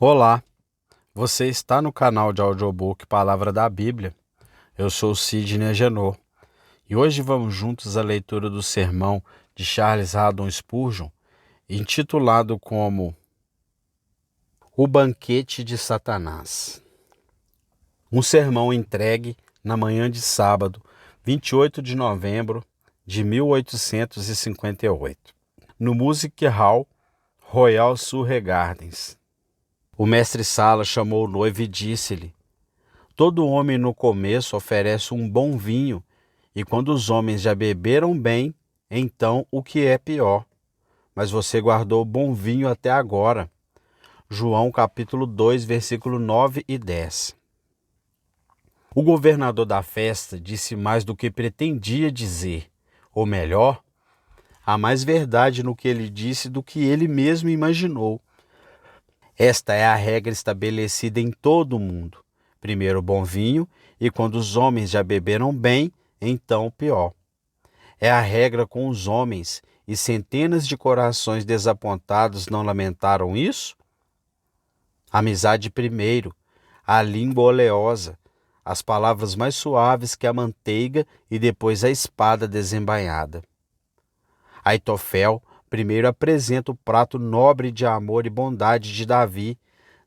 Olá, você está no canal de audiobook Palavra da Bíblia. Eu sou Sidney Agenor e hoje vamos juntos à leitura do sermão de Charles Haddon Spurgeon, intitulado como O Banquete de Satanás. Um sermão entregue na manhã de sábado, 28 de novembro de 1858, no Music Hall Royal Surrey Gardens. O mestre-sala chamou o noivo e disse-lhe: todo homem no começo oferece um bom vinho, e quando os homens já beberam bem, então o que é pior. Mas você guardou bom vinho até agora. João capítulo 2, versículo 9 e 10. O governador da festa disse mais do que pretendia dizer, ou melhor, há mais verdade no que ele disse do que ele mesmo imaginou. Esta é a regra estabelecida em todo o mundo. Primeiro o bom vinho, e quando os homens já beberam bem, então o pior. É a regra com os homens, e centenas de corações desapontados não lamentaram isso? Amizade primeiro, a língua oleosa, as palavras mais suaves que a manteiga e depois a espada desembainhada. Aitofel primeiro apresenta o prato nobre de amor e bondade de Davi,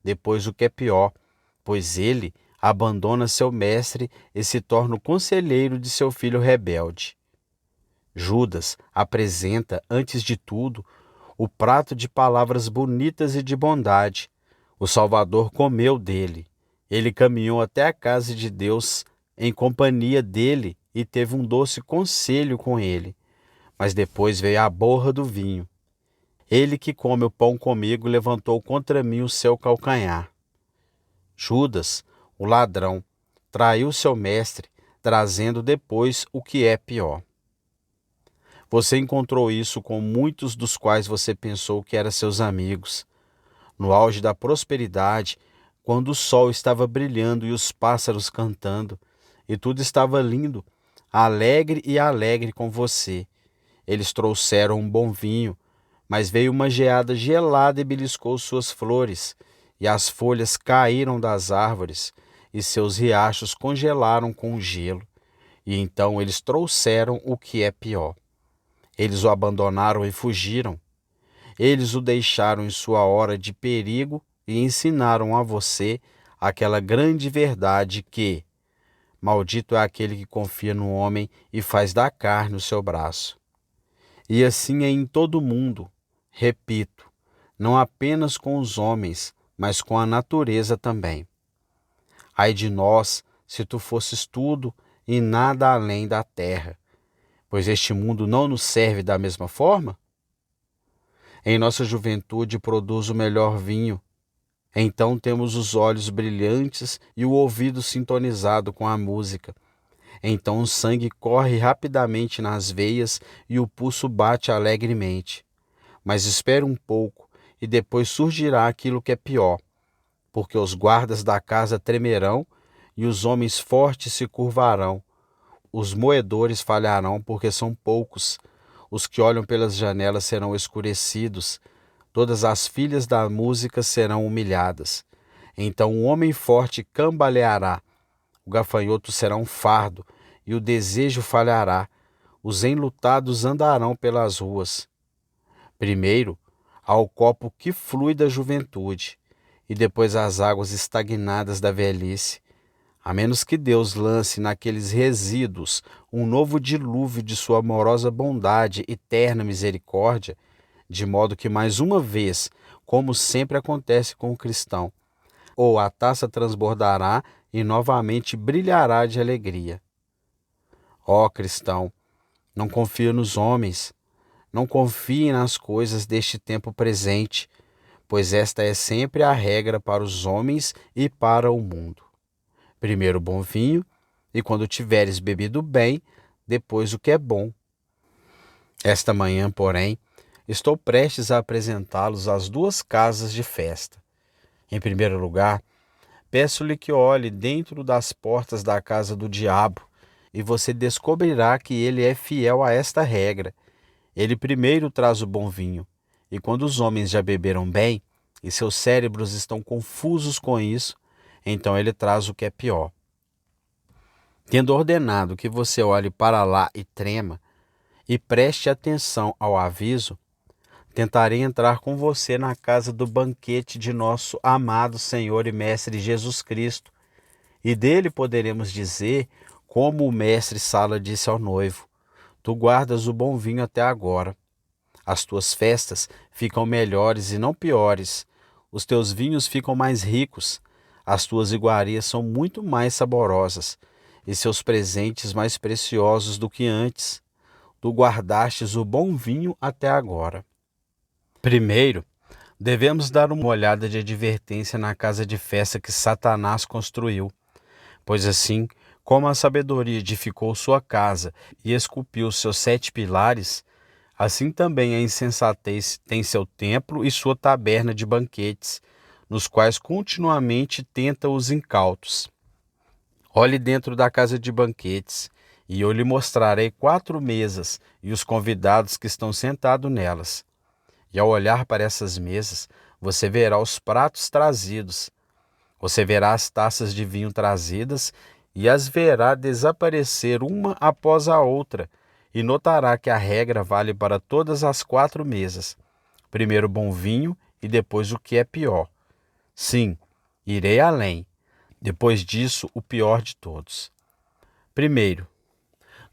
depois o que é pior, pois ele abandona seu mestre e se torna o conselheiro de seu filho rebelde. Judas apresenta, antes de tudo, o prato de palavras bonitas e de bondade. O Salvador comeu dele. Ele caminhou até a casa de Deus em companhia dele e teve um doce conselho com ele. Mas depois veio a borra do vinho. Ele que come o pão comigo levantou contra mim o seu calcanhar. Judas, o ladrão, traiu seu mestre, trazendo depois o que é pior. Você encontrou isso com muitos dos quais você pensou que eram seus amigos. No auge da prosperidade, quando o sol estava brilhando e os pássaros cantando, e tudo estava lindo, alegre com você. Eles trouxeram um bom vinho, mas veio uma geada gelada e beliscou suas flores, e as folhas caíram das árvores, e seus riachos congelaram com o gelo. E então eles trouxeram o que é pior. Eles o abandonaram e fugiram. Eles o deixaram em sua hora de perigo e ensinaram a você aquela grande verdade que: maldito é aquele que confia no homem e faz da carne o seu braço. E assim é em todo o mundo, repito, não apenas com os homens, mas com a natureza também. Ai de nós, se tu fosses tudo e nada além da terra, pois este mundo não nos serve da mesma forma? Em nossa juventude produz o melhor vinho. Então temos os olhos brilhantes e o ouvido sintonizado com a música. Então o sangue corre rapidamente nas veias e o pulso bate alegremente. Mas espere um pouco e depois surgirá aquilo que é pior, porque os guardas da casa tremerão e os homens fortes se curvarão. Os moedores falharão porque são poucos. Os que olham pelas janelas serão escurecidos. Todas as filhas da música serão humilhadas. Então o homem forte cambaleará. O gafanhoto será um fardo e o desejo falhará. Os enlutados andarão pelas ruas. Primeiro, há o copo que flui da juventude, e depois as águas estagnadas da velhice. A menos que Deus lance naqueles resíduos um novo dilúvio de sua amorosa bondade e terna misericórdia, de modo que mais uma vez, como sempre acontece com o cristão, ou a taça transbordará e novamente brilhará de alegria. Ó cristão, não confie nos homens, não confie nas coisas deste tempo presente, pois esta é sempre a regra para os homens e para o mundo. Primeiro o bom vinho, e quando tiveres bebido bem, depois o que é bom. Esta manhã, porém, estou prestes a apresentá-los às duas casas de festa. Em primeiro lugar, peço-lhe que olhe dentro das portas da casa do diabo, e você descobrirá que ele é fiel a esta regra. Ele primeiro traz o bom vinho, e quando os homens já beberam bem, e seus cérebros estão confusos com isso, então ele traz o que é pior. Tendo ordenado que você olhe para lá e trema, e preste atenção ao aviso, tentarei entrar com você na casa do banquete de nosso amado Senhor e Mestre Jesus Cristo, e dele poderemos dizer, como o mestre Sala disse ao noivo: tu guardas o bom vinho até agora. As tuas festas ficam melhores e não piores, os teus vinhos ficam mais ricos, as tuas iguarias são muito mais saborosas, e seus presentes mais preciosos do que antes. Tu guardastes o bom vinho até agora. Primeiro, devemos dar uma olhada de advertência na casa de festa que Satanás construiu, pois assim como a sabedoria edificou sua casa e esculpiu seus 7 pilares, assim também a insensatez tem seu templo e sua taberna de banquetes, nos quais continuamente tenta os incautos. Olhe dentro da casa de banquetes, e eu lhe mostrarei 4 mesas e os convidados que estão sentados nelas. E ao olhar para essas mesas, você verá os pratos trazidos, você verá as taças de vinho trazidas e as verá desaparecer uma após a outra, e notará que a regra vale para todas as 4 mesas. Primeiro bom vinho e depois o que é pior. Sim, irei além. Depois disso, o pior de todos. Primeiro,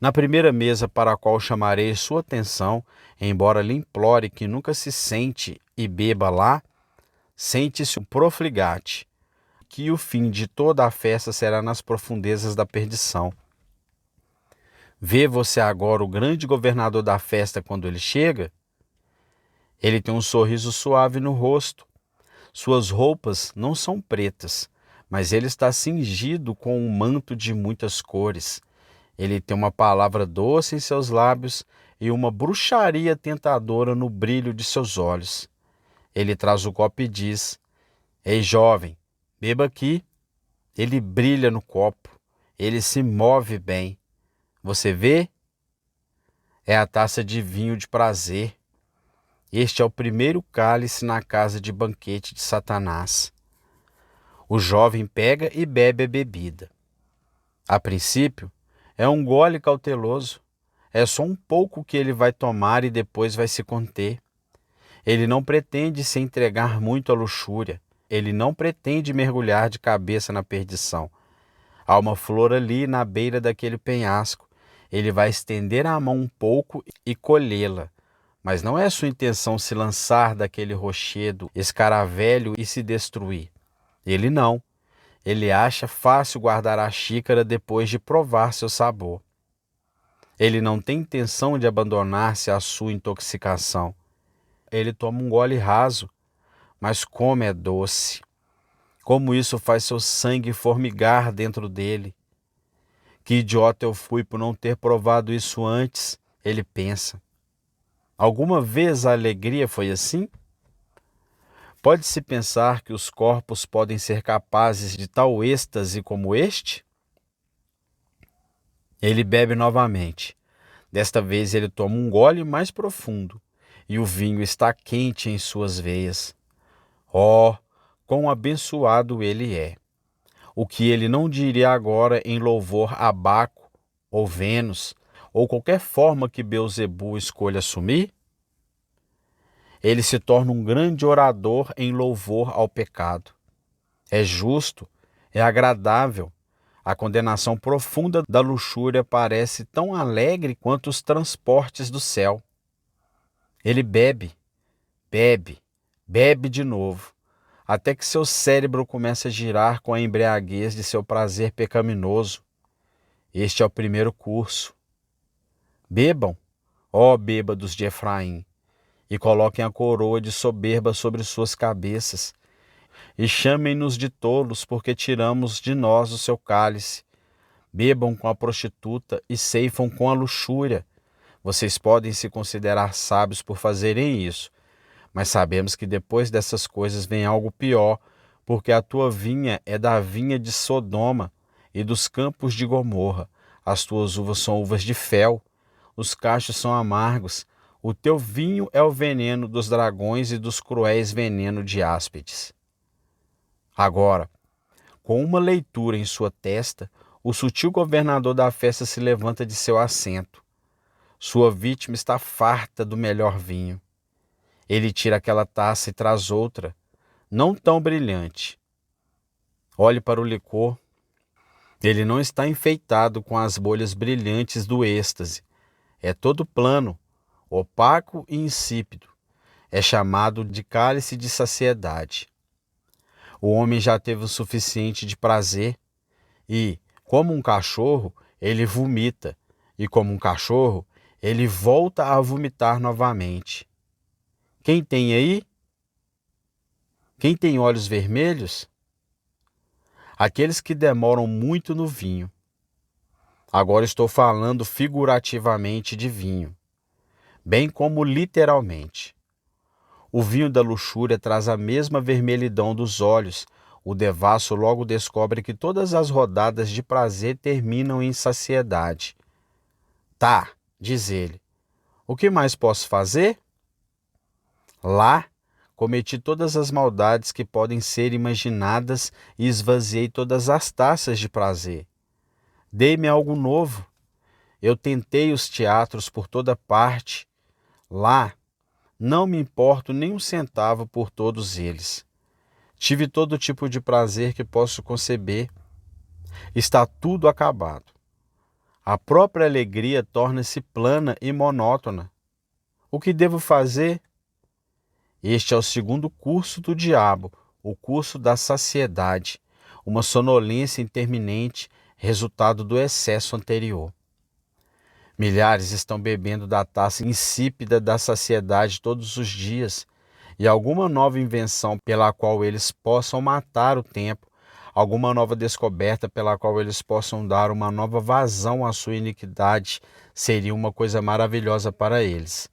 na primeira mesa para a qual chamarei sua atenção, embora lhe implore que nunca se sente e beba lá, sente-se um profligate, que o fim de toda a festa será nas profundezas da perdição. Vê você agora o grande governador da festa quando ele chega? Ele tem um sorriso suave no rosto. Suas roupas não são pretas, mas ele está cingido com um manto de muitas cores. Ele tem uma palavra doce em seus lábios e uma bruxaria tentadora no brilho de seus olhos. Ele traz o copo e diz: ei, jovem, beba aqui. Ele brilha no copo, ele se move bem. Você vê? É a taça de vinho de prazer. Este é o primeiro cálice na casa de banquete de Satanás. O jovem pega e bebe a bebida. A princípio, é um gole cauteloso. É só um pouco que ele vai tomar e depois vai se conter. Ele não pretende se entregar muito à luxúria. Ele não pretende mergulhar de cabeça na perdição. Há uma flor ali na beira daquele penhasco. Ele vai estender a mão um pouco e colhê-la. Mas não é sua intenção se lançar daquele rochedo escaravelho e se destruir. Ele não. Ele acha fácil guardar a xícara depois de provar seu sabor. Ele não tem intenção de abandonar-se à sua intoxicação. Ele toma um gole raso, mas como é doce. Como isso faz seu sangue formigar dentro dele. Que idiota eu fui por não ter provado isso antes, ele pensa. Alguma vez a alegria foi assim? Pode-se pensar que os corpos podem ser capazes de tal êxtase como este? Ele bebe novamente. Desta vez ele toma um gole mais profundo, e o vinho está quente em suas veias. Oh, quão abençoado ele é! O que ele não diria agora em louvor a Baco, ou Vênus, ou qualquer forma que Beelzebu escolha assumir? Ele se torna um grande orador em louvor ao pecado. É justo, é agradável. A condenação profunda da luxúria parece tão alegre quanto os transportes do céu. Ele bebe, bebe, bebe de novo, até que seu cérebro começa a girar com a embriaguez de seu prazer pecaminoso. Este é o primeiro curso. Bebam, ó bêbados de Efraim, e coloquem a coroa de soberba sobre suas cabeças, e chamem-nos de tolos, porque tiramos de nós o seu cálice. Bebam com a prostituta e ceifam com a luxúria. Vocês podem se considerar sábios por fazerem isso, mas sabemos que depois dessas coisas vem algo pior, porque a tua vinha é da vinha de Sodoma e dos campos de Gomorra. As tuas uvas são uvas de fel, os cachos são amargos, O teu vinho é o veneno dos dragões e dos cruéis veneno de áspides. Agora, com uma leitura em sua testa, o sutil governador da festa se levanta de seu assento. Sua vítima está farta do melhor vinho. Ele tira aquela taça e traz outra, não tão brilhante. Olhe para o licor. Ele não está enfeitado com as bolhas brilhantes do êxtase. É todo plano, opaco e insípido. É chamado de cálice de saciedade. O homem já teve o suficiente de prazer e, como um cachorro, ele vomita. E como um cachorro, ele volta a vomitar novamente. Quem tem aí? Quem tem olhos vermelhos? Aqueles que demoram muito no vinho. Agora estou falando figurativamente de vinho, bem como literalmente. O vinho da luxúria traz a mesma vermelhidão dos olhos. O devasso logo descobre que todas as rodadas de prazer terminam em saciedade. Tá, diz ele. O que mais posso fazer? Lá, cometi todas as maldades que podem ser imaginadas e esvaziei todas as taças de prazer. Dei-me algo novo. Eu tentei os teatros por toda parte. Lá, não me importo nem um centavo por todos eles. Tive todo tipo de prazer que posso conceber. Está tudo acabado. A própria alegria torna-se plana e monótona. O que devo fazer? Este é o segundo curso do diabo, o curso da saciedade, uma sonolência interminente, resultado do excesso anterior. Milhares estão bebendo da taça insípida da saciedade todos os dias, e alguma nova invenção pela qual eles possam matar o tempo, alguma nova descoberta pela qual eles possam dar uma nova vazão à sua iniquidade, seria uma coisa maravilhosa para eles.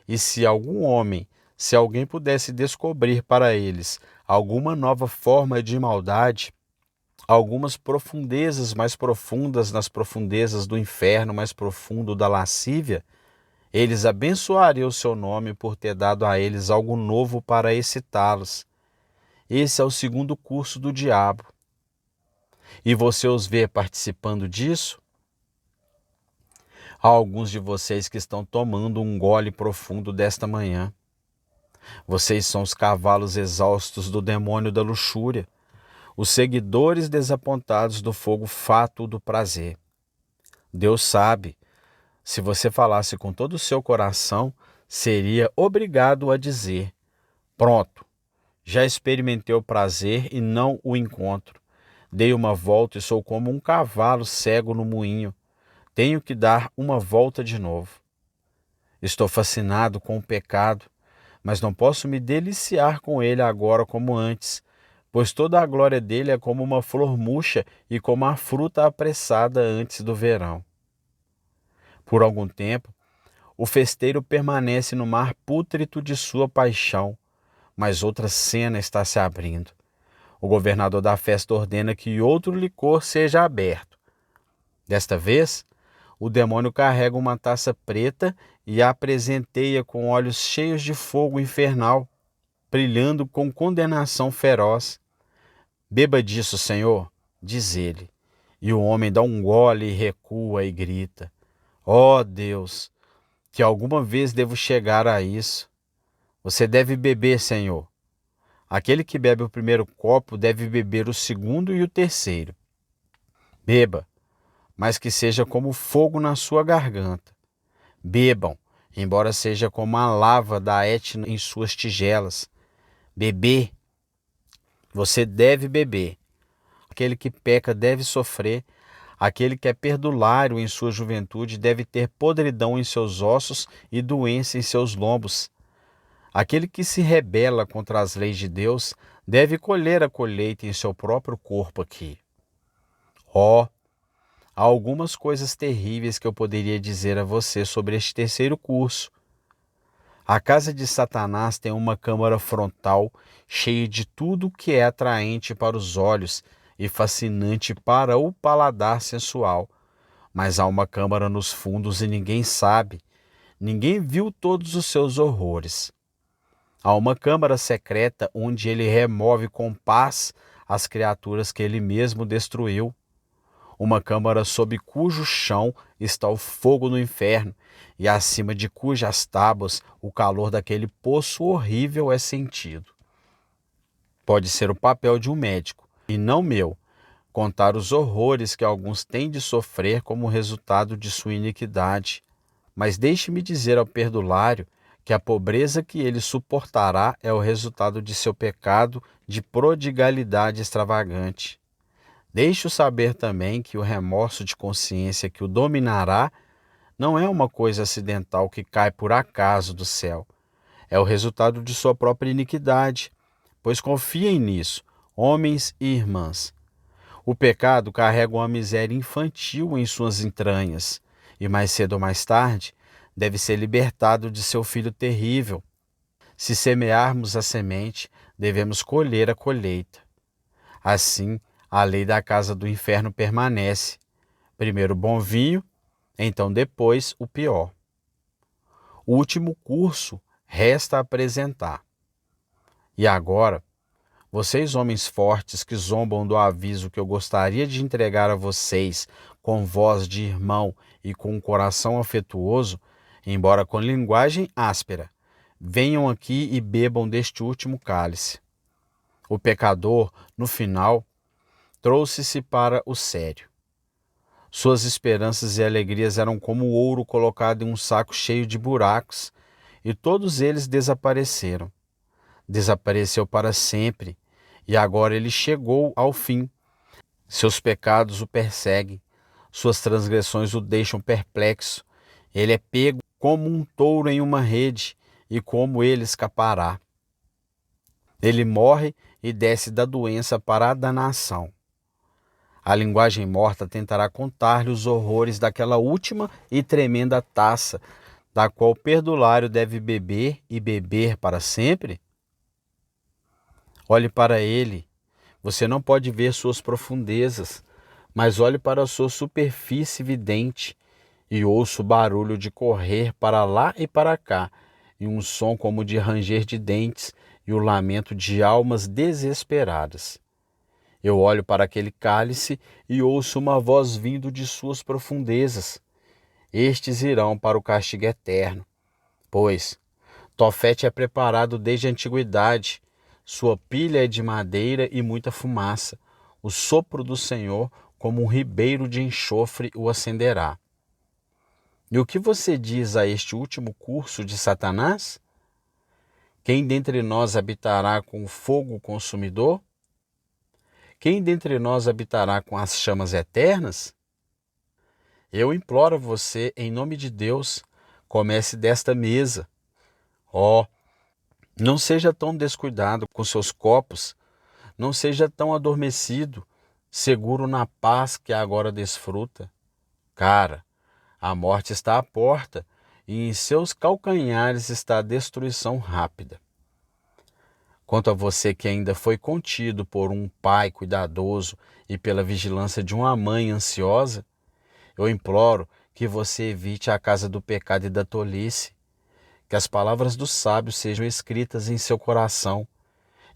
E se alguém pudesse descobrir para eles alguma nova forma de maldade, algumas profundezas mais profundas nas profundezas do inferno mais profundo da lascívia, eles abençoariam o seu nome por ter dado a eles algo novo para excitá-los. Esse é o segundo curso do diabo. E você os vê participando disso? Há alguns de vocês que estão tomando um gole profundo desta manhã. Vocês são os cavalos exaustos do demônio da luxúria, os seguidores desapontados do fogo fátuo do prazer. Deus sabe, se você falasse com todo o seu coração, seria obrigado a dizer: pronto, já experimentei o prazer e não o encontro. Dei uma volta e sou como um cavalo cego no moinho. Tenho que dar uma volta de novo. Estou fascinado com o pecado, mas não posso me deliciar com ele agora como antes, pois toda a glória dele é como uma flor murcha e como a fruta apressada antes do verão. Por algum tempo, o festeiro permanece no mar pútrido de sua paixão, mas outra cena está se abrindo. O governador da festa ordena que outro licor seja aberto. Desta vez, o demônio carrega uma taça preta e a apresenteia com olhos cheios de fogo infernal, brilhando com condenação feroz. Beba disso, Senhor, diz ele. E o homem dá um gole e recua e grita: ó Deus, que alguma vez devo chegar a isso. Você deve beber, Senhor. Aquele que bebe o primeiro copo deve beber o segundo e o terceiro. Beba, mas que seja como fogo na sua garganta. Bebam, embora seja como a lava da Etna em suas tigelas. Beber, você deve beber. Aquele que peca deve sofrer. Aquele que é perdulário em sua juventude deve ter podridão em seus ossos e doença em seus lombos. Aquele que se rebela contra as leis de Deus deve colher a colheita em seu próprio corpo aqui. Há algumas coisas terríveis que eu poderia dizer a você sobre este terceiro curso. A casa de Satanás tem uma câmara frontal cheia de tudo que é atraente para os olhos e fascinante para o paladar sensual. Mas há uma câmara nos fundos e ninguém sabe. ninguém viu todos os seus horrores. Há uma câmara secreta onde ele remove com paz as criaturas que ele mesmo destruiu. Uma câmara sob cujo chão está o fogo no inferno e acima de cujas tábuas o calor daquele poço horrível é sentido. Pode ser o papel de um médico, e não meu, contar os horrores que alguns têm de sofrer como resultado de sua iniquidade. Mas deixe-me dizer ao perdulário que a pobreza que ele suportará é o resultado de seu pecado de prodigalidade extravagante. Deixe-o saber também que o remorso de consciência que o dominará não é uma coisa acidental que cai por acaso do céu. É o resultado de sua própria iniquidade, pois confiem nisso, homens e irmãs. O pecado carrega uma miséria infantil em suas entranhas, e mais cedo ou mais tarde deve ser libertado de seu filho terrível. Se semearmos a semente, devemos colher a colheita. Assim, a lei da casa do inferno permanece. Primeiro o bom vinho, então depois o pior. O último curso resta apresentar. E agora, vocês homens fortes que zombam do aviso que eu gostaria de entregar a vocês com voz de irmão e com um coração afetuoso, embora com linguagem áspera, venham aqui e bebam deste último cálice. O pecador, no final, trouxe-se para o sério. Suas esperanças e alegrias eram como ouro colocado em um saco cheio de buracos, e todos eles desapareceram. Desapareceu para sempre, e agora ele chegou ao fim. Seus pecados o perseguem, suas transgressões o deixam perplexo. Ele é pego como um touro em uma rede, e como ele escapará? Ele morre e desce da doença para a danação. A linguagem morta tentará contar-lhe os horrores daquela última e tremenda taça, da qual o perdulário deve beber e beber para sempre? Olhe para ele. Você não pode ver suas profundezas, mas olhe para a sua superfície vidente e ouça o barulho de correr para lá e para cá, e um som como de ranger de dentes e o lamento de almas desesperadas. Eu olho para aquele cálice e ouço uma voz vindo de suas profundezas. Estes irão para o castigo eterno, pois Tofete é preparado desde a antiguidade. Sua pilha é de madeira e muita fumaça. O sopro do Senhor, como um ribeiro de enxofre, o acenderá. E o que você diz a este último curso de Satanás? Quem dentre nós habitará com o fogo consumidor? Quem dentre nós habitará com as chamas eternas? Eu imploro a você, em nome de Deus, comece desta mesa. Oh, não seja tão descuidado com seus copos, não seja tão adormecido, seguro na paz que agora desfruta. Cara, a morte está à porta e em seus calcanhares está a destruição rápida. Quanto a você que ainda foi contido por um pai cuidadoso e pela vigilância de uma mãe ansiosa, eu imploro que você evite a casa do pecado e da tolice, que as palavras dos sábios sejam escritas em seu coração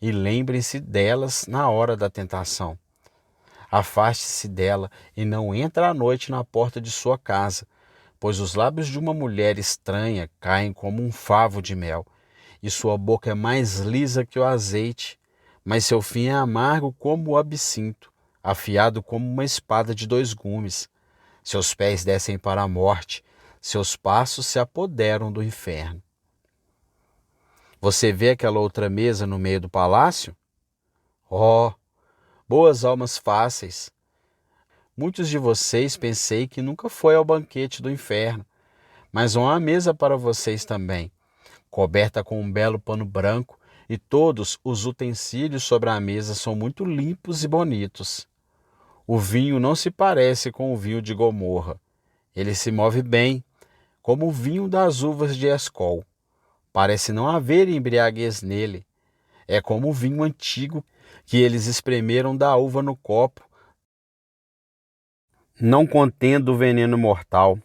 e lembre-se delas na hora da tentação. Afaste-se dela e não entre à noite na porta de sua casa, pois os lábios de uma mulher estranha caem como um favo de mel, e sua boca é mais lisa que o azeite, mas seu fim é amargo como o absinto, afiado como uma espada de dois gumes. Seus pés descem para a morte, seus passos se apoderam do inferno. Você vê aquela outra mesa no meio do palácio? Oh, boas almas fáceis! Muitos de vocês pensei que nunca foi ao banquete do inferno, mas há uma mesa para vocês também, coberta com um belo pano branco, e todos os utensílios sobre a mesa são muito limpos e bonitos. O vinho não se parece com o vinho de Gomorra. Ele se move bem, como o vinho das uvas de Escol. Parece não haver embriaguez nele. É como o vinho antigo que eles espremeram da uva no copo, não contendo o veneno mortal.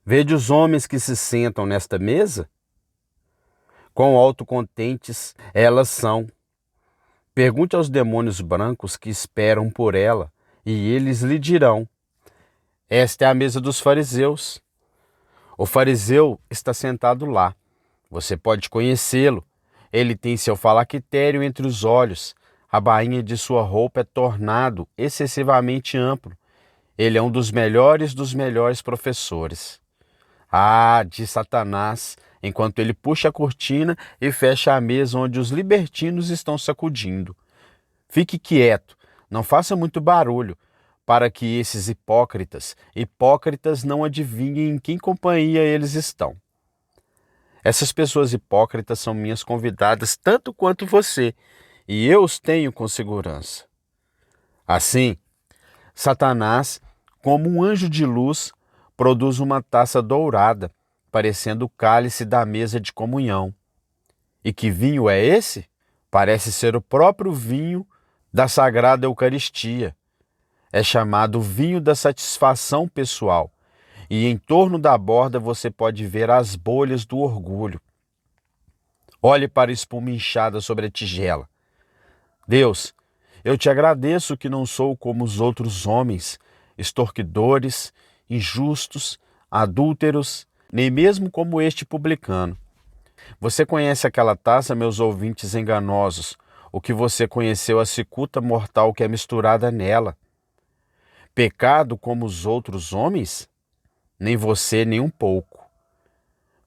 Vede os homens que se sentam nesta mesa? Quão autocontentes elas são. Pergunte aos demônios brancos que esperam por ela, e eles lhe dirão: esta é a mesa dos fariseus. O fariseu está sentado lá. Você pode conhecê-lo. Ele tem seu falactério entre os olhos. A bainha de sua roupa é tornado excessivamente amplo. Ele é um dos melhores professores. Ah, diz Satanás, enquanto ele puxa a cortina e fecha a mesa onde os libertinos estão sacudindo. Fique quieto, não faça muito barulho, para que esses hipócritas não adivinhem em que companhia eles estão. Essas pessoas hipócritas são minhas convidadas tanto quanto você, e eu os tenho com segurança. Assim, Satanás, como um anjo de luz, produz uma taça dourada, parecendo o cálice da mesa de comunhão. E que vinho é esse? Parece ser o próprio vinho da Sagrada Eucaristia. É chamado vinho da satisfação pessoal. E em torno da borda você pode ver as bolhas do orgulho. Olhe para a espuma inchada sobre a tigela. Deus, eu te agradeço que não sou como os outros homens, extorquidores, injustos, adúlteros, nem mesmo como este publicano. Você conhece aquela taça, meus ouvintes enganosos, o que você conheceu a cicuta mortal que é misturada nela. Pecado como os outros homens? Nem você, nem um pouco.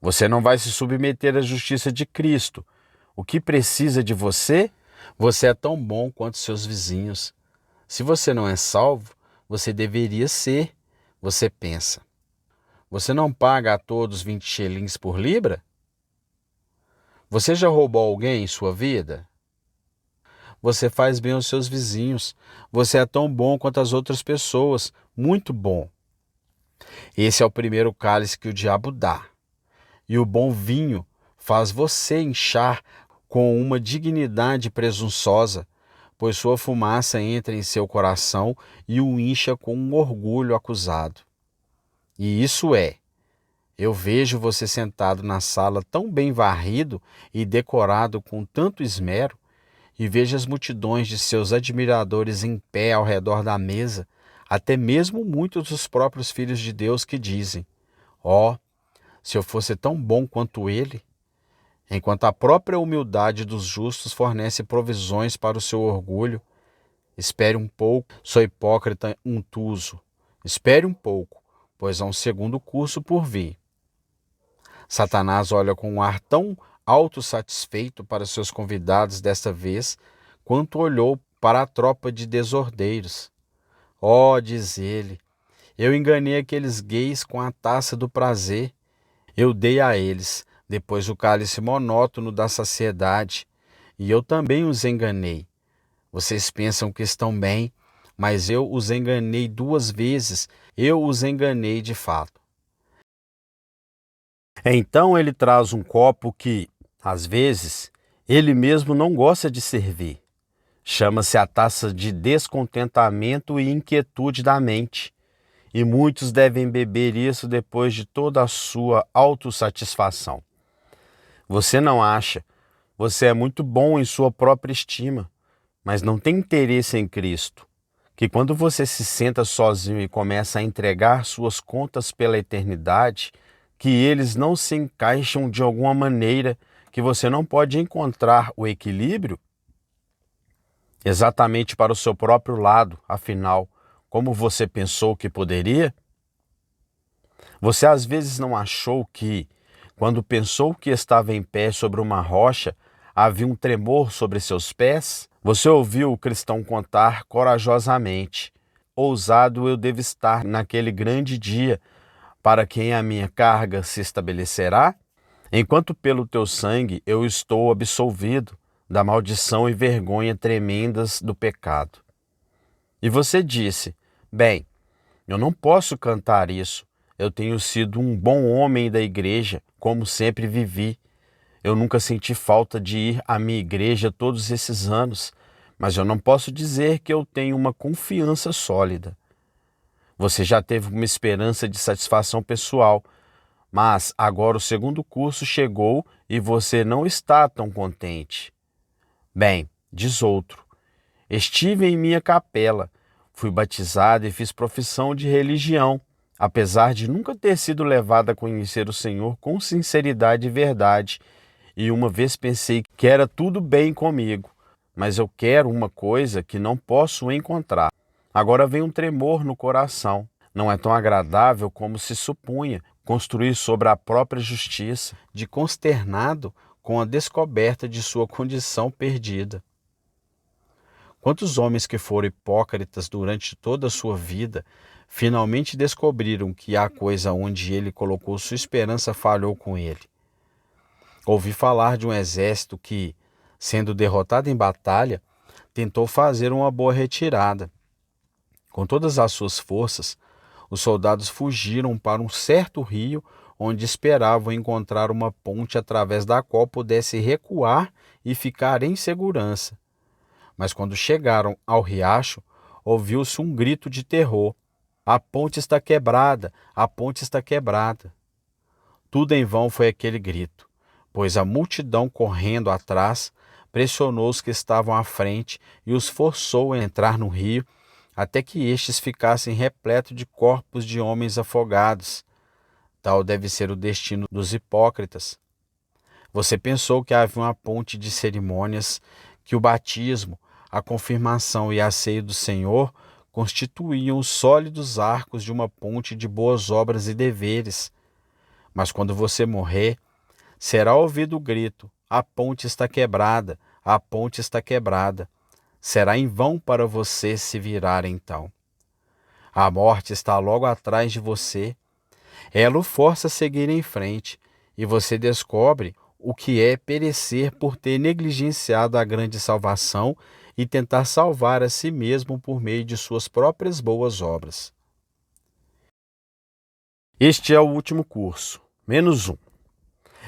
Você não vai se submeter à justiça de Cristo. O que precisa de você? Você é tão bom quanto seus vizinhos. Se você não é salvo, você deveria ser, você pensa. Você não paga a todos 20 shillings por libra? Você já roubou alguém em sua vida? Você faz bem aos seus vizinhos. Você é tão bom quanto as outras pessoas. Muito bom. Esse é o primeiro cálice que o diabo dá. E o bom vinho faz você inchar com uma dignidade presunçosa, pois sua fumaça entra em seu coração e o incha com um orgulho acusado. E isso é, eu vejo você sentado na sala tão bem varrido e decorado com tanto esmero, e vejo as multidões de seus admiradores em pé ao redor da mesa, até mesmo muitos dos próprios filhos de Deus que dizem: ó, se eu fosse tão bom quanto ele. Enquanto a própria humildade dos justos fornece provisões para o seu orgulho, espere um pouco, sou hipócrita untuoso. Espere um pouco, pois há um segundo curso por vir. Satanás olha com um ar tão autossatisfeito para seus convidados desta vez, quanto olhou para a tropa de desordeiros. Oh, diz ele, eu enganei aqueles gays com a taça do prazer. Eu dei a eles depois o cálice monótono da saciedade, e eu também os enganei. Vocês pensam que estão bem, mas eu os enganei 2 vezes, eu os enganei de fato. Então ele traz um copo que, às vezes, ele mesmo não gosta de servir. Chama-se a taça de descontentamento e inquietude da mente. E muitos devem beber isso depois de toda a sua autossatisfação. Você não acha, você é muito bom em sua própria estima, mas não tem interesse em Cristo, que quando você se senta sozinho e começa a entregar suas contas pela eternidade, que eles não se encaixam de alguma maneira, que você não pode encontrar o equilíbrio exatamente para o seu próprio lado, afinal, como você pensou que poderia? Você às vezes não achou que, quando pensou que estava em pé sobre uma rocha, havia um tremor sobre seus pés? Você ouviu o cristão contar corajosamente: ousado eu devo estar naquele grande dia, para quem a minha carga se estabelecerá? Enquanto pelo teu sangue eu estou absolvido da maldição e vergonha tremendas do pecado. E você disse: bem, eu não posso cantar isso. Eu tenho sido um bom homem da igreja, como sempre vivi. Eu nunca senti falta de ir à minha igreja todos esses anos, mas eu não posso dizer que eu tenho uma confiança sólida. Você já teve uma esperança de satisfação pessoal, Mas agora o segundo curso chegou e você não está tão contente. Bem, diz outro, estive em minha capela, fui batizado e fiz profissão de religião, apesar de nunca ter sido levado a conhecer o Senhor com sinceridade e verdade. E uma vez pensei que era tudo bem comigo, mas eu quero uma coisa que não posso encontrar. Agora vem um tremor no coração. Não é tão agradável como se supunha construir sobre a própria justiça, de consternado com a descoberta de sua condição perdida. Quantos homens que foram hipócritas durante toda a sua vida finalmente descobriram que a coisa onde ele colocou sua esperança falhou com ele? Ouvi falar de um exército que, sendo derrotado em batalha, tentou fazer uma boa retirada. Com todas as suas forças, os soldados fugiram para um certo rio onde esperavam encontrar uma ponte através da qual pudesse recuar e ficar em segurança. Mas quando chegaram ao riacho, ouviu-se um grito de terror. A ponte está quebrada, a ponte está quebrada. Tudo em vão foi aquele grito, pois a multidão correndo atrás pressionou os que estavam à frente e os forçou a entrar no rio, até que estes ficassem repletos de corpos de homens afogados. Tal deve ser o destino dos hipócritas. Você pensou que havia uma ponte de cerimônias, que o batismo, a confirmação e a ceia do Senhor constituíam os sólidos arcos de uma ponte de boas obras e deveres. Mas quando você morrer, será ouvido o grito: a ponte está quebrada, a ponte está quebrada. Será em vão para você se virar então. A morte está logo atrás de você. Ela o força a seguir em frente, e você descobre o que é perecer por ter negligenciado a grande salvação e tentar salvar a si mesmo por meio de suas próprias boas obras. Este é o último curso, menos um.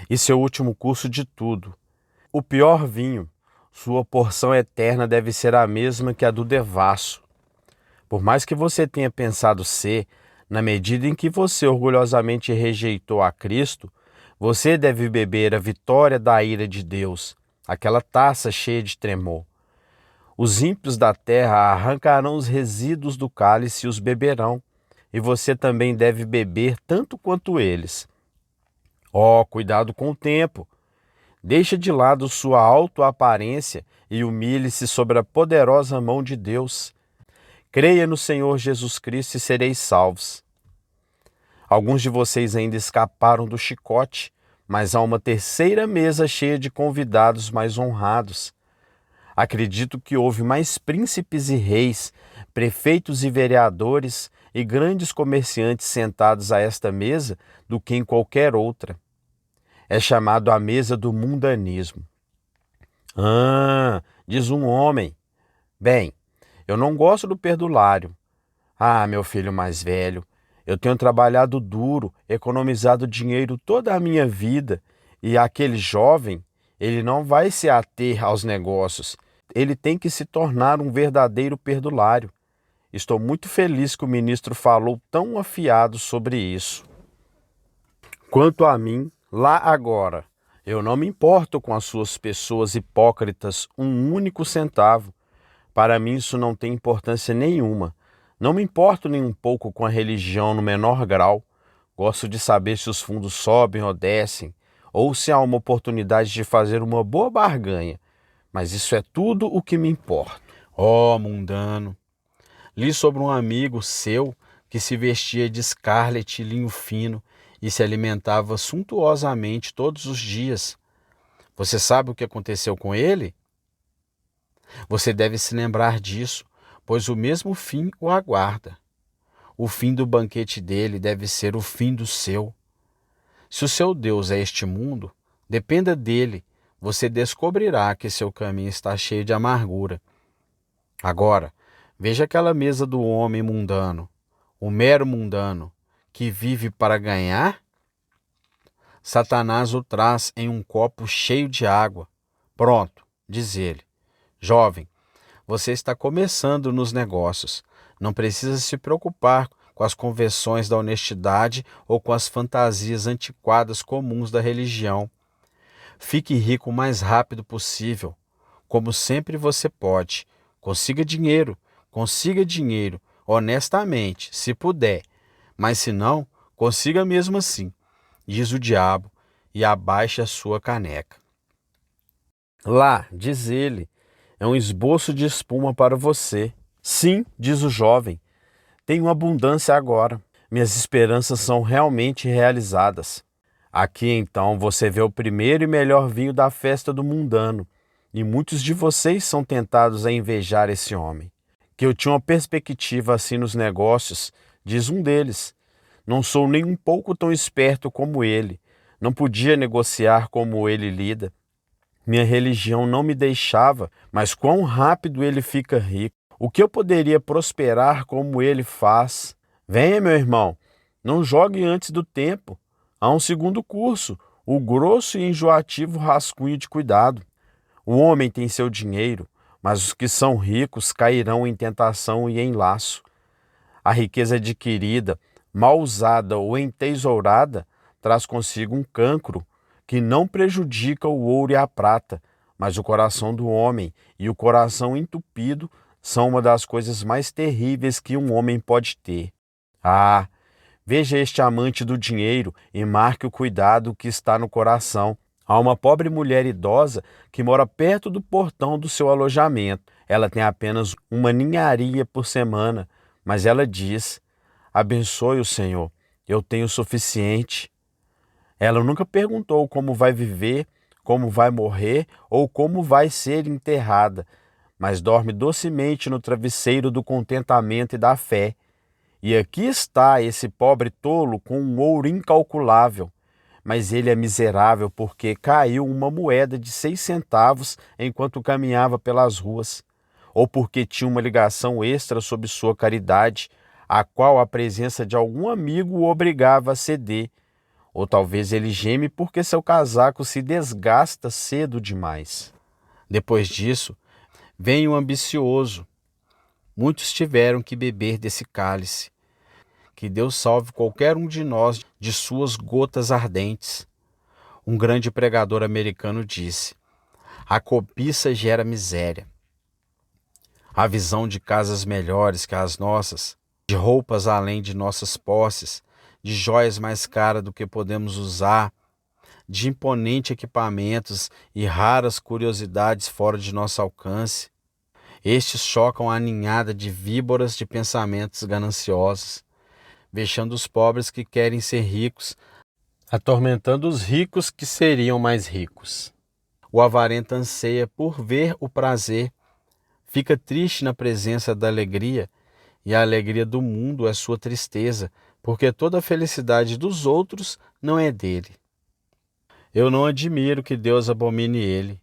Esse é o último curso de tudo. O pior vinho, sua porção eterna deve ser a mesma que a do devasso. Por mais que você tenha pensado ser, na medida em que você orgulhosamente rejeitou a Cristo, você deve beber a vitória da ira de Deus, aquela taça cheia de tremor. Os ímpios da terra arrancarão os resíduos do cálice e os beberão, e você também deve beber tanto quanto eles. Oh, cuidado com o tempo! Deixe de lado sua autoaparência e humilhe-se sobre a poderosa mão de Deus. Creia no Senhor Jesus Cristo e sereis salvos. Alguns de vocês ainda escaparam do chicote, mas há uma terceira mesa cheia de convidados mais honrados. Acredito que houve mais príncipes e reis, prefeitos e vereadores e grandes comerciantes sentados a esta mesa do que em qualquer outra. É chamado a mesa do mundanismo. Diz um homem. Bem, eu não gosto do perdulário. Meu filho mais velho, eu tenho trabalhado duro, economizado dinheiro toda a minha vida, e aquele jovem, ele não vai se ater aos negócios. Ele tem que se tornar um verdadeiro perdulário. Estou muito feliz que o ministro falou tão afiado sobre isso. Quanto a mim, lá agora, eu não me importo com as suas pessoas hipócritas um único centavo. Para mim isso não tem importância nenhuma. Não me importo nem um pouco com a religião no menor grau. Gosto de saber se os fundos sobem ou descem, ou se há uma oportunidade de fazer uma boa barganha. Mas isso é tudo o que me importa. Oh, mundano! Li sobre um amigo seu que se vestia de escarlate e linho fino e se alimentava suntuosamente todos os dias. Você sabe o que aconteceu com ele? Você deve se lembrar disso, pois o mesmo fim o aguarda. O fim do banquete dele deve ser o fim do seu. Se o seu Deus é este mundo, dependa dele, você descobrirá que seu caminho está cheio de amargura. Agora, veja aquela mesa do homem mundano, o mero mundano, que vive para ganhar? Satanás o traz em um copo cheio de água. Pronto, diz ele. Jovem, você está começando nos negócios. Não precisa se preocupar com as convenções da honestidade ou com as fantasias antiquadas comuns da religião. Fique rico o mais rápido possível, como sempre você pode. Consiga dinheiro, honestamente, se puder, mas se não, consiga mesmo assim, diz o diabo, e abaixe a sua caneca. Lá, diz ele, é um esboço de espuma para você. Sim, diz o jovem, tenho abundância agora. Minhas esperanças são realmente realizadas. Aqui então você vê o primeiro e melhor vinho da festa do mundano, e muitos de vocês são tentados a invejar esse homem. Que eu tinha uma perspectiva assim nos negócios, diz um deles. Não sou nem um pouco tão esperto como ele. Não podia negociar como ele lida. Minha religião não me deixava, mas quão rápido ele fica rico. O que eu poderia prosperar como ele faz? Venha, meu irmão, não jogue antes do tempo. Há um segundo curso, o grosso e enjoativo rascunho de cuidado. O homem tem seu dinheiro, mas os que são ricos cairão em tentação e em laço. A riqueza adquirida, mal usada ou entesourada, traz consigo um cancro que não prejudica o ouro e a prata, mas o coração do homem e o coração entupido são uma das coisas mais terríveis que um homem pode ter. Ah, veja este amante do dinheiro e marque o cuidado que está no coração. Há uma pobre mulher idosa que mora perto do portão do seu alojamento. Ela tem apenas uma ninharia por semana, mas ela diz: abençoe o Senhor, eu tenho o suficiente. Ela nunca perguntou como vai viver, como vai morrer ou como vai ser enterrada, mas dorme docemente no travesseiro do contentamento e da fé. E aqui está esse pobre tolo com um ouro incalculável, mas ele é miserável porque caiu uma moeda de 6 centavos enquanto caminhava pelas ruas, ou porque tinha uma ligação extra sob sua caridade, a qual a presença de algum amigo o obrigava a ceder, ou talvez ele geme porque seu casaco se desgasta cedo demais. Depois disso, vem o ambicioso. Muitos tiveram que beber desse cálice. Que Deus salve qualquer um de nós de suas gotas ardentes. Um grande pregador americano disse: a cobiça gera miséria. A visão de casas melhores que as nossas, de roupas além de nossas posses, de joias mais caras do que podemos usar, de imponentes equipamentos e raras curiosidades fora de nosso alcance. Estes chocam a ninhada de víboras de pensamentos gananciosos, vexando os pobres que querem ser ricos, atormentando os ricos que seriam mais ricos. O avarento anseia por ver o prazer, fica triste na presença da alegria, e a alegria do mundo é sua tristeza, porque toda a felicidade dos outros não é dele. Eu não admiro que Deus abomine ele.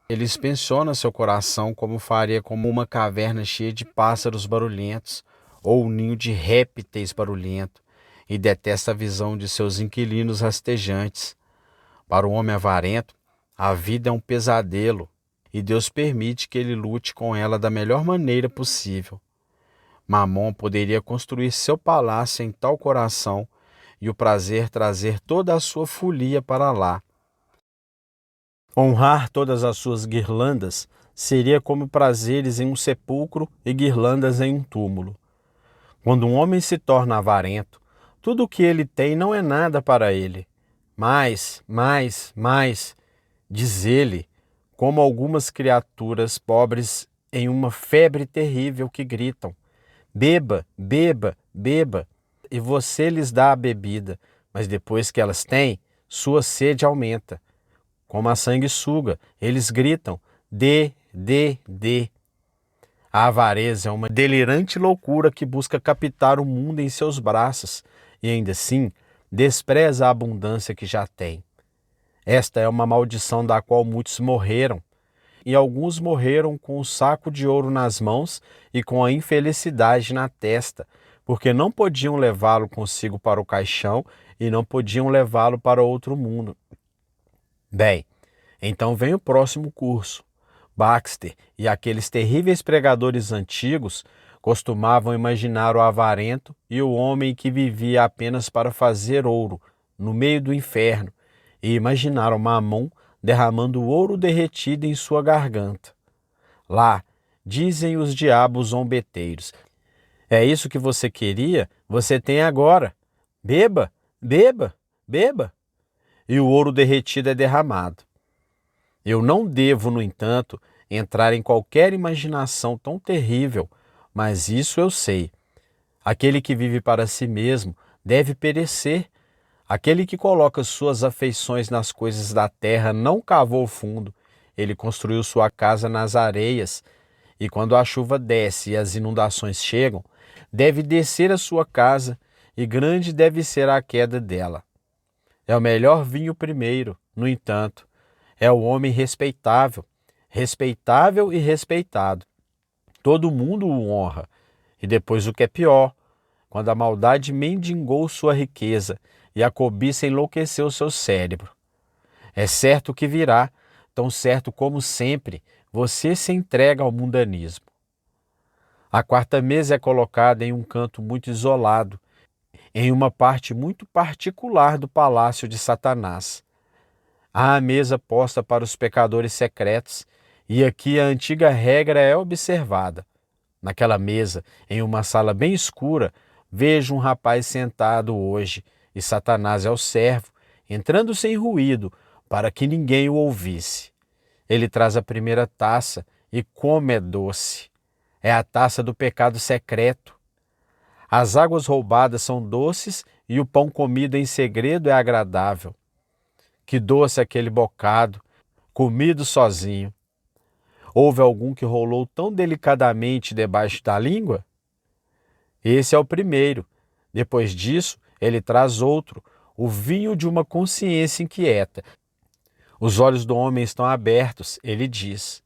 Ele inspeciona seu coração como faria como uma caverna cheia de pássaros barulhentos ou um ninho de répteis barulhento, e detesta a visão de seus inquilinos rastejantes. Para o homem avarento, a vida é um pesadelo, e Deus permite que ele lute com ela da melhor maneira possível. Mamon poderia construir seu palácio em tal coração e o prazer trazer toda a sua folia para lá. Honrar todas as suas guirlandas seria como prazeres em um sepulcro e guirlandas em um túmulo. Quando um homem se torna avarento, tudo o que ele tem não é nada para ele. Mais, diz ele, como algumas criaturas pobres em uma febre terrível que gritam: beba, beba, beba, e você lhes dá a bebida, mas depois que elas têm, sua sede aumenta. Como a sanguessuga, eles gritam: dê, dê, dê. A avareza é uma delirante loucura que busca captar o mundo em seus braços e ainda assim despreza a abundância que já tem. Esta é uma maldição da qual muitos morreram, e alguns morreram com o saco de ouro nas mãos e com a infelicidade na testa, porque não podiam levá-lo consigo para o caixão e não podiam levá-lo para outro mundo. Bem, então vem o próximo curso. Baxter e aqueles terríveis pregadores antigos Costumavam imaginar o avarento e o homem que vivia apenas para fazer ouro no meio do inferno, e imaginaram Mamon derramando ouro derretido em sua garganta. Lá, dizem os diabos zombeteiros: é isso que você queria? Você tem agora. Beba, beba, beba. E o ouro derretido é derramado. Eu não devo, no entanto, entrar em qualquer imaginação tão terrível, mas isso eu sei. Aquele que vive para si mesmo deve perecer. Aquele que coloca suas afeições nas coisas da terra não cavou fundo. Ele construiu sua casa nas areias, e quando a chuva desce e as inundações chegam, deve descer a sua casa, e grande deve ser a queda dela. É o melhor vinho primeiro, no entanto, é o homem respeitável, respeitável e respeitado. Todo mundo o honra. E depois o que é pior, quando a maldade mendigou sua riqueza e a cobiça enlouqueceu seu cérebro. É certo que virá, tão certo como sempre, você se entrega ao mundanismo. A quarta mesa é colocada em um canto muito isolado, em uma parte muito particular do palácio de Satanás. Há a mesa posta para os pecadores secretos, e aqui a antiga regra é observada. Naquela mesa, em uma sala bem escura, vejo um rapaz sentado hoje, e Satanás é o servo, entrando sem ruído, para que ninguém o ouvisse. Ele traz a primeira taça, e como é doce! É a taça do pecado secreto. As águas roubadas são doces e o pão comido em segredo é agradável. Que doce aquele bocado, comido sozinho. Houve algum que rolou tão delicadamente debaixo da língua? Esse é o primeiro. Depois disso, ele traz outro, o vinho de uma consciência inquieta. Os olhos do homem estão abertos, ele diz.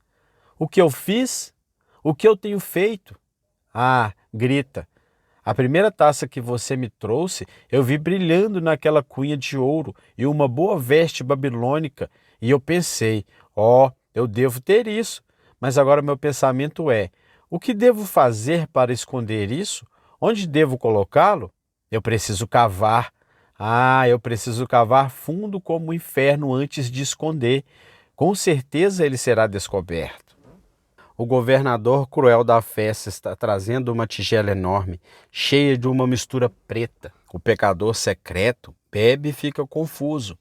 O que eu fiz? O que eu tenho feito? Ah, grita. A primeira taça que você me trouxe, eu vi brilhando naquela cunha de ouro e uma boa veste babilônica, e eu pensei, eu devo ter isso. Mas agora meu pensamento é, o que devo fazer para esconder isso? Onde devo colocá-lo? Eu preciso cavar. Eu preciso cavar fundo como o inferno antes de esconder. Com certeza ele será descoberto. O governador cruel da festa está trazendo uma tigela enorme, cheia de uma mistura preta. O pecador secreto bebe e fica confuso.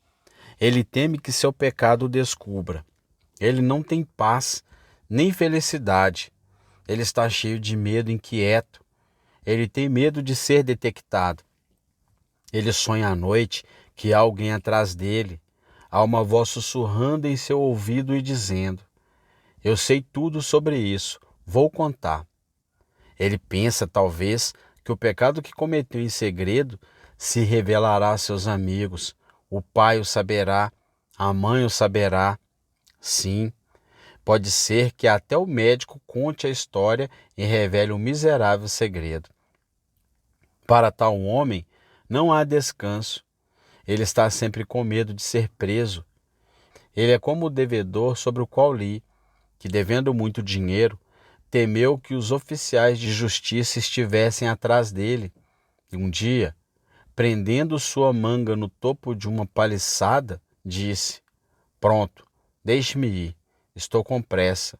Ele teme que seu pecado o descubra. Ele não tem paz, nem felicidade. Ele está cheio de medo inquieto. Ele tem medo de ser detectado. Ele sonha à noite que há alguém atrás dele. Há uma voz sussurrando em seu ouvido e dizendo: eu sei tudo sobre isso, vou contar. Ele pensa, talvez, que o pecado que cometeu em segredo se revelará a seus amigos. O pai o saberá, a mãe o saberá. Sim, pode ser que até o médico conte a história e revele um miserável segredo. Para tal homem, não há descanso. Ele está sempre com medo de ser preso. Ele é como o devedor sobre o qual li, que, devendo muito dinheiro, temeu que os oficiais de justiça estivessem atrás dele. E um dia, prendendo sua manga no topo de uma paliçada, disse: pronto, deixe-me ir, estou com pressa.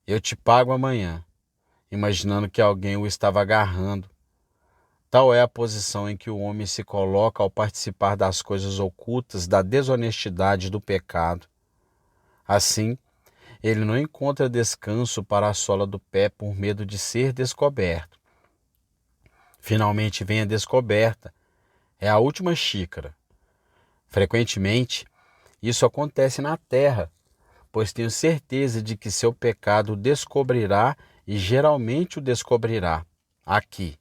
Eu te pago amanhã, imaginando que alguém o estava agarrando. Tal é a posição em que o homem se coloca ao participar das coisas ocultas, da desonestidade e do pecado. Assim, ele não encontra descanso para a sola do pé por medo de ser descoberto. Finalmente vem a descoberta. É a última xícara. Frequentemente, isso acontece na terra, pois tenho certeza de que seu pecado o descobrirá e geralmente o descobrirá aqui.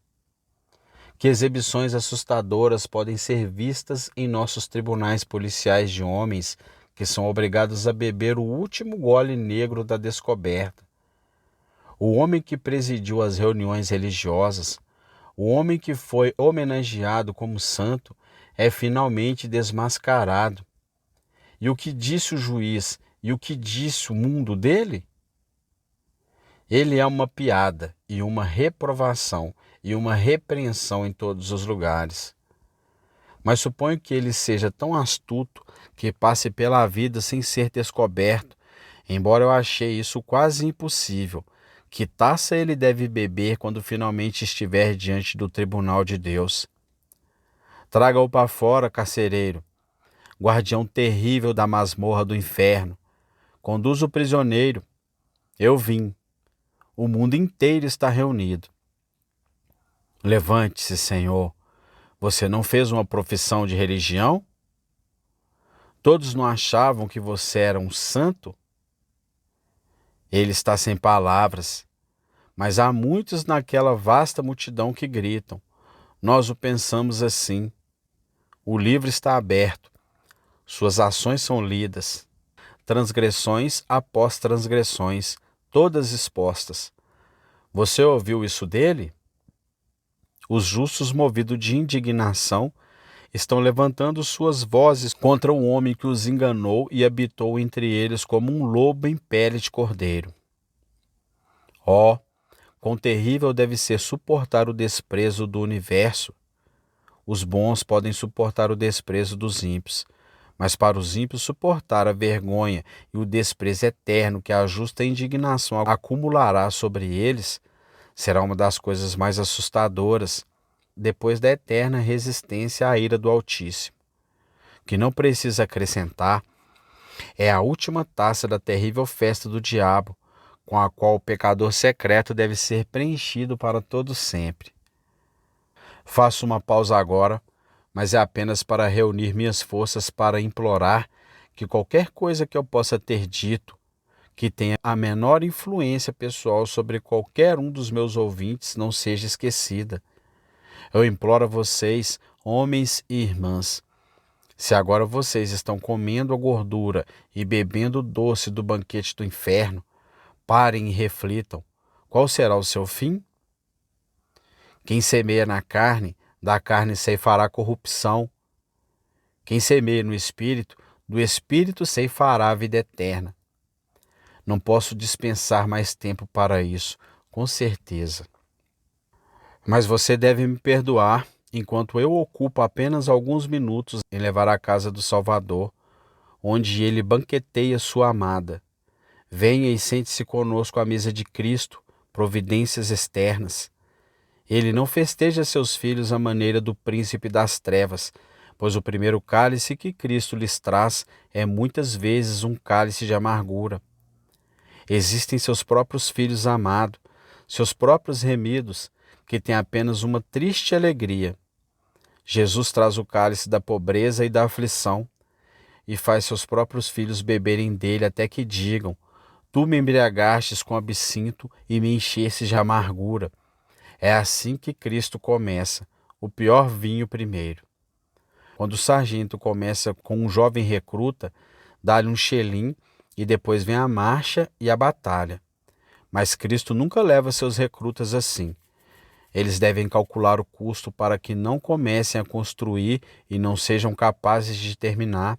Que exibições assustadoras podem ser vistas em nossos tribunais policiais de homens que são obrigados a beber o último gole negro da descoberta. O homem que presidiu as reuniões religiosas, o homem que foi homenageado como santo, é finalmente desmascarado. E o que disse o juiz e o que disse o mundo dele? Ele é uma piada e uma reprovação e uma repreensão em todos os lugares. Mas suponho que ele seja tão astuto que passe pela vida sem ser descoberto, embora eu achei isso quase impossível. Que taça ele deve beber quando finalmente estiver diante do tribunal de Deus? Traga-o para fora, carcereiro, guardião terrível da masmorra do inferno. Conduza o prisioneiro. Eu vim. O mundo inteiro está reunido. Levante-se, Senhor. Você não fez uma profissão de religião? Todos não achavam que você era um santo? Ele está sem palavras, mas há muitos naquela vasta multidão que gritam. Nós o pensamos assim. O livro está aberto. Suas ações são lidas. Transgressões após transgressões, todas expostas. Você ouviu isso dele? Os justos, movidos de indignação, estão levantando suas vozes contra o homem que os enganou e habitou entre eles como um lobo em pele de cordeiro. Oh, quão terrível deve ser suportar o desprezo do universo! Os bons podem suportar o desprezo dos ímpios, mas para os ímpios suportar a vergonha e o desprezo eterno que a justa indignação acumulará sobre eles será uma das coisas mais assustadoras, depois da eterna resistência à ira do Altíssimo. Que não precisa acrescentar, é a última taça da terrível festa do diabo, com a qual o pecador secreto deve ser preenchido para todo sempre. Faço uma pausa agora, mas é apenas para reunir minhas forças para implorar que qualquer coisa que eu possa ter dito, que tenha a menor influência pessoal sobre qualquer um dos meus ouvintes, não seja esquecida. Eu imploro a vocês, homens e irmãs, se agora vocês estão comendo a gordura e bebendo o doce do banquete do inferno, parem e reflitam. Qual será o seu fim? Quem semeia na carne, da carne ceifará corrupção. Quem semeia no Espírito, do Espírito ceifará a vida eterna. Não posso dispensar mais tempo para isso, com certeza. Mas você deve me perdoar enquanto eu ocupo apenas alguns minutos em levar à casa do Salvador, onde ele banqueteia sua amada. Venha e sente-se conosco à mesa de Cristo, providências externas. Ele não festeja seus filhos à maneira do príncipe das trevas, pois o primeiro cálice que Cristo lhes traz é muitas vezes um cálice de amargura. Existem seus próprios filhos amados, seus próprios remidos, que têm apenas uma triste alegria. Jesus traz o cálice da pobreza e da aflição, e faz seus próprios filhos beberem dele até que digam: Tu me embriagastes com absinto e me enchestes de amargura. É assim que Cristo começa, o pior vinho primeiro. Quando o sargento começa com um jovem recruta, dá-lhe um xelim e depois vem a marcha e a batalha. Mas Cristo nunca leva seus recrutas assim. Eles devem calcular o custo para que não comecem a construir e não sejam capazes de terminar.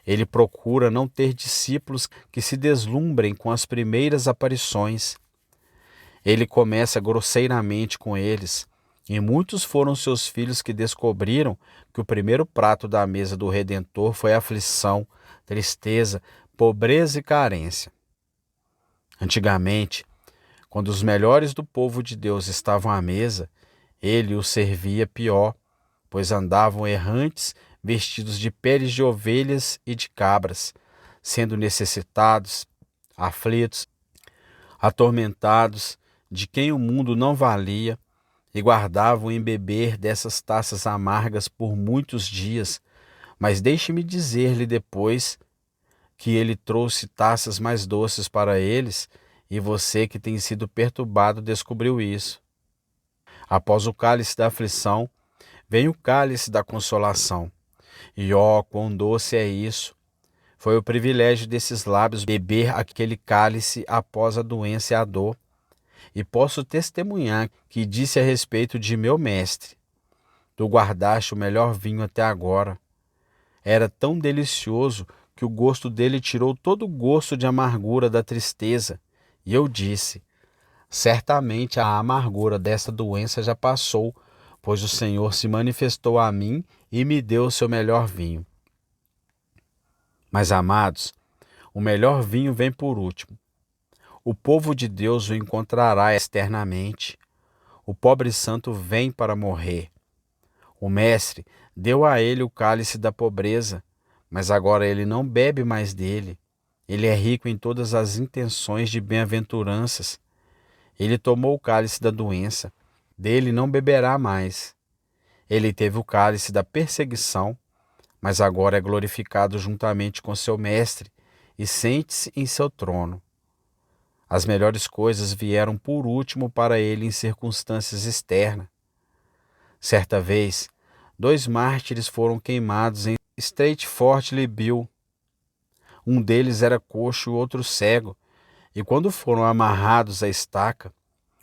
Ele procura não ter discípulos que se deslumbrem com as primeiras aparições. Ele começa grosseiramente com eles, e muitos foram seus filhos que descobriram que o primeiro prato da mesa do Redentor foi aflição, tristeza, pobreza e carência. Antigamente, quando os melhores do povo de Deus estavam à mesa, ele os servia pior, pois andavam errantes, vestidos de peles de ovelhas e de cabras, sendo necessitados, aflitos, atormentados, de quem o mundo não valia, e guardavam em beber dessas taças amargas por muitos dias. Mas deixe-me dizer-lhe depois que ele trouxe taças mais doces para eles, e você que tem sido perturbado descobriu isso. Após o cálice da aflição, vem o cálice da consolação. E ó, quão doce é isso! Foi o privilégio desses lábios beber aquele cálice após a doença e a dor. E posso testemunhar que disse a respeito de meu mestre: Tu guardaste o melhor vinho até agora. Era tão delicioso que o gosto dele tirou todo o gosto de amargura da tristeza, E eu disse: certamente a amargura desta doença já passou, pois o Senhor se manifestou a mim e me deu o seu melhor vinho. Mas, amados, o melhor vinho vem por último. O povo de Deus o encontrará externamente. O pobre santo vem para morrer. O Mestre deu a ele o cálice da pobreza, mas agora ele não bebe mais dele. Ele é rico em todas as intenções de bem-aventuranças. Ele tomou o cálice da doença, dele não beberá mais. Ele teve o cálice da perseguição, mas agora é glorificado juntamente com seu Mestre e sente-se em seu trono. As melhores coisas vieram por último para ele em circunstâncias externas. Certa vez, 2 mártires foram queimados em Stratford Bill. Um deles era coxo e o outro cego, e quando foram amarrados à estaca,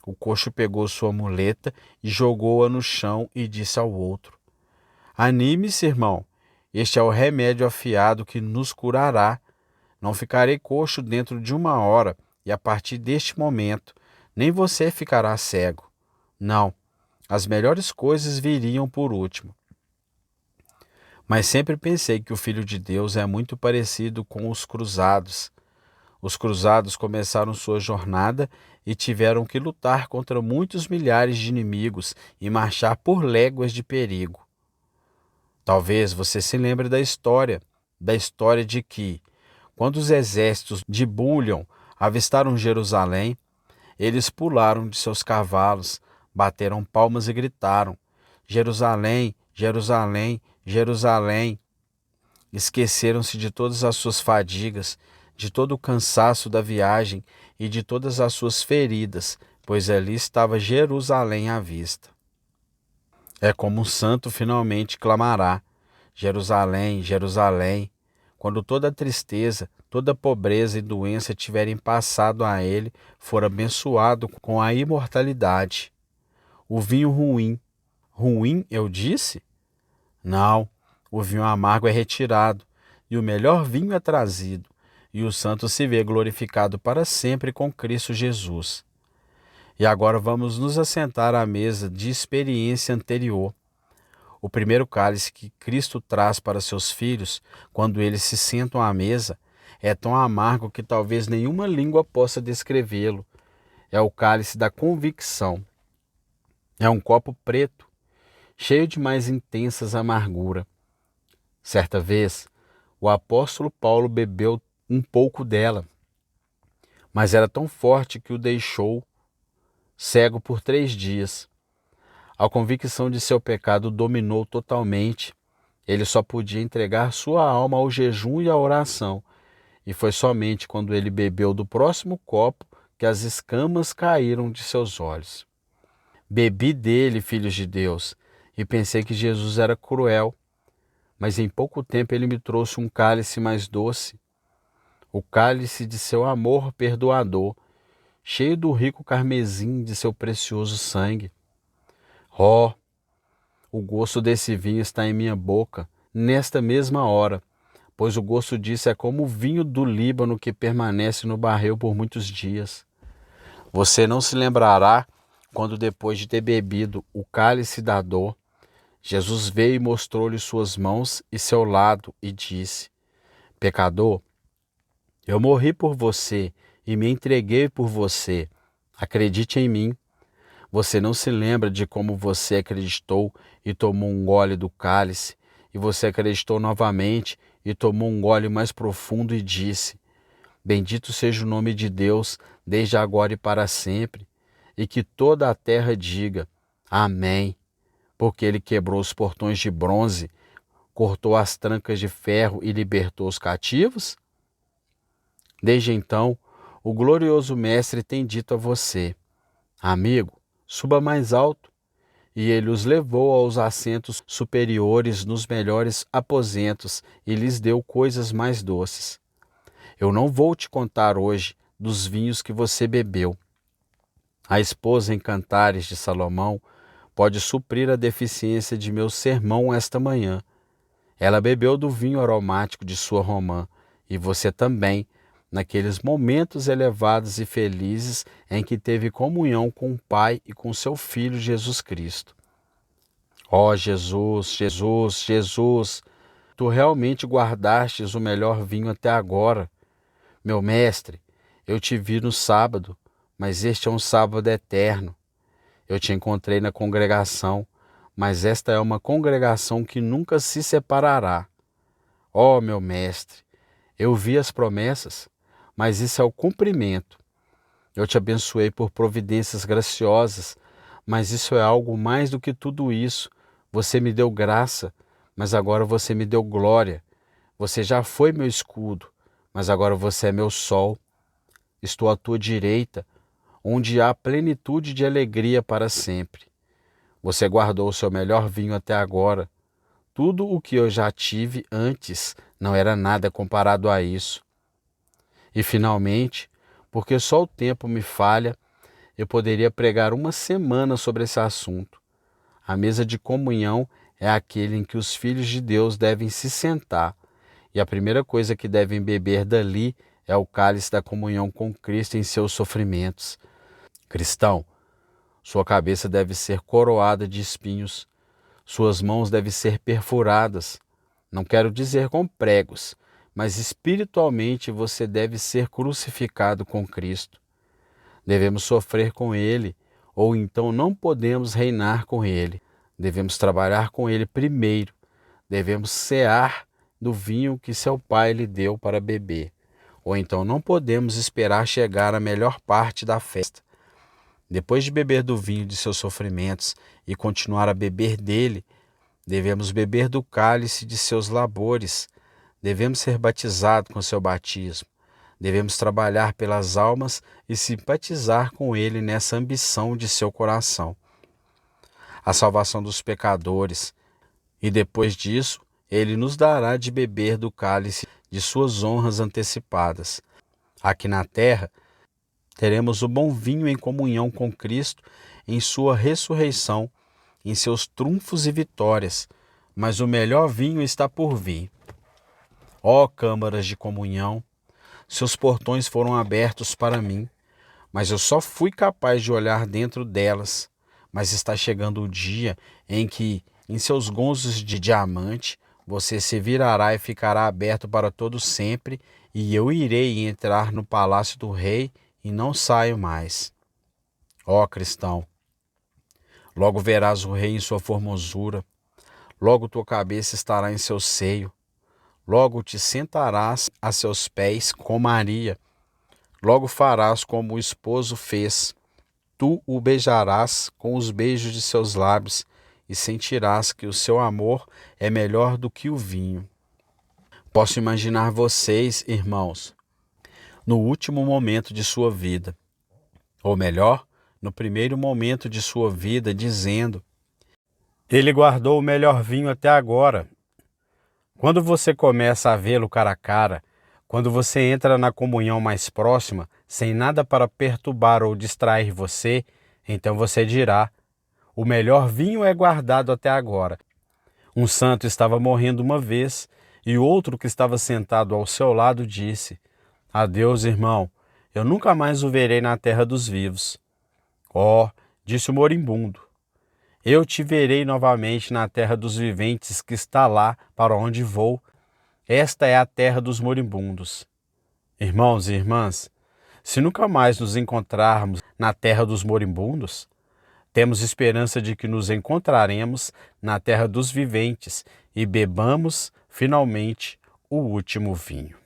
o coxo pegou sua muleta e jogou-a no chão e disse ao outro: anime-se, irmão, este é o remédio afiado que nos curará. Não ficarei coxo dentro de 1 hora, e a partir deste momento, nem você ficará cego. Não, as melhores coisas viriam por último. Mas sempre pensei que o Filho de Deus é muito parecido com os cruzados. Os cruzados começaram sua jornada e tiveram que lutar contra muitos milhares de inimigos e marchar por léguas de perigo. Talvez você se lembre da história de que, quando os exércitos de Bullion avistaram Jerusalém, eles pularam de seus cavalos, bateram palmas e gritaram: Jerusalém, Jerusalém, Jerusalém. Esqueceram-se de todas as suas fadigas, de todo o cansaço da viagem e de todas as suas feridas, pois ali estava Jerusalém à vista. É como um santo finalmente clamará: Jerusalém, Jerusalém, quando toda a tristeza, toda a pobreza e doença tiverem passado a ele, for abençoado com a imortalidade. O vinho ruim. Ruim, eu disse? Não, o vinho amargo é retirado, e o melhor vinho é trazido, e o santo se vê glorificado para sempre com Cristo Jesus. E agora vamos nos assentar à mesa de experiência anterior. O primeiro cálice que Cristo traz para seus filhos, quando eles se sentam à mesa, é tão amargo que talvez nenhuma língua possa descrevê-lo. É o cálice da convicção. É um copo preto, cheio de mais intensas amargura. Certa vez, o apóstolo Paulo bebeu um pouco dela, mas era tão forte que o deixou cego por 3 dias. A convicção de seu pecado o dominou totalmente. Ele só podia entregar sua alma ao jejum e à oração. E foi somente quando ele bebeu do próximo copo que as escamas caíram de seus olhos. Bebi dele, filhos de Deus, e pensei que Jesus era cruel. Mas em pouco tempo ele me trouxe um cálice mais doce, o cálice de seu amor perdoador, cheio do rico carmesim de seu precioso sangue. Oh, o gosto desse vinho está em minha boca, nesta mesma hora, pois o gosto disso é como o vinho do Líbano que permanece no barril por muitos dias. Você não se lembrará quando, depois de ter bebido o cálice da dor, Jesus veio e mostrou-lhe suas mãos e seu lado e disse: pecador, eu morri por você e me entreguei por você. Acredite em mim. Você não se lembra de como você acreditou e tomou um gole do cálice, e você acreditou novamente e tomou um gole mais profundo e disse: bendito seja o nome de Deus, desde agora e para sempre, e que toda a terra diga: amém, porque ele quebrou os portões de bronze, cortou as trancas de ferro e libertou os cativos? Desde então, o glorioso Mestre tem dito a você: amigo, suba mais alto, e ele os levou aos assentos superiores nos melhores aposentos e lhes deu coisas mais doces. Eu não vou te contar hoje dos vinhos que você bebeu. A esposa em Cantares de Salomão pode suprir a deficiência de meu sermão esta manhã. Ela bebeu do vinho aromático de sua romã, e você também, naqueles momentos elevados e felizes em que teve comunhão com o Pai e com seu Filho Jesus Cristo. Ó Jesus, Jesus, Jesus, tu realmente guardastes o melhor vinho até agora. Meu mestre, eu te vi no sábado, mas este é um sábado eterno. Eu te encontrei na congregação, mas esta é uma congregação que nunca se separará. Ó meu mestre, eu vi as promessas, mas isso é o cumprimento. Eu te abençoei por providências graciosas, mas isso é algo mais do que tudo isso. Você me deu graça, mas agora você me deu glória. Você já foi meu escudo, mas agora você é meu sol. Estou à tua direita, onde há plenitude de alegria para sempre. Você guardou o seu melhor vinho até agora. Tudo o que eu já tive antes não era nada comparado a isso. E finalmente, porque só o tempo me falha, eu poderia pregar uma semana sobre esse assunto. A mesa de comunhão é aquele em que os filhos de Deus devem se sentar, e a primeira coisa que devem beber dali é o cálice da comunhão com Cristo em seus sofrimentos. Cristão, sua cabeça deve ser coroada de espinhos, suas mãos devem ser perfuradas. Não quero dizer com pregos, mas espiritualmente você deve ser crucificado com Cristo. Devemos sofrer com Ele, ou então não podemos reinar com Ele. Devemos trabalhar com Ele primeiro. Devemos cear do vinho que seu Pai lhe deu para beber. Ou então não podemos esperar chegar à melhor parte da festa. Depois de beber do vinho de seus sofrimentos e continuar a beber dele, devemos beber do cálice de seus labores. Devemos ser batizados com seu batismo. Devemos trabalhar pelas almas e simpatizar com ele nessa ambição de seu coração. A salvação dos pecadores, e depois disso, ele nos dará de beber do cálice de suas honras antecipadas. Aqui na terra, teremos o bom vinho em comunhão com Cristo em sua ressurreição, em seus trunfos e vitórias, mas o melhor vinho está por vir. Ó câmaras de comunhão, seus portões foram abertos para mim, mas eu só fui capaz de olhar dentro delas. Mas está chegando o dia em que, em seus gozos de diamante, você se virará e ficará aberto para todo sempre, e eu irei entrar no palácio do rei e não saio mais. Ó cristão, logo verás o rei em sua formosura, logo tua cabeça estará em seu seio, logo te sentarás a seus pés com Maria, logo farás como o esposo fez. Tu o beijarás com os beijos de seus lábios e sentirás que o seu amor é melhor do que o vinho. Posso imaginar vocês, irmãos, no último momento de sua vida, ou melhor, no primeiro momento de sua vida, dizendo: Ele guardou o melhor vinho até agora. Quando você começa a vê-lo cara a cara, quando você entra na comunhão mais próxima, sem nada para perturbar ou distrair você, então você dirá: o melhor vinho é guardado até agora. Um santo estava morrendo uma vez, e outro que estava sentado ao seu lado disse: Adeus, irmão, eu nunca mais o verei na terra dos vivos. Ó, disse o moribundo, eu te verei novamente na terra dos viventes que está lá para onde vou. Esta é a terra dos moribundos. Irmãos e irmãs, se nunca mais nos encontrarmos na terra dos moribundos, temos esperança de que nos encontraremos na terra dos viventes e bebamos finalmente o último vinho.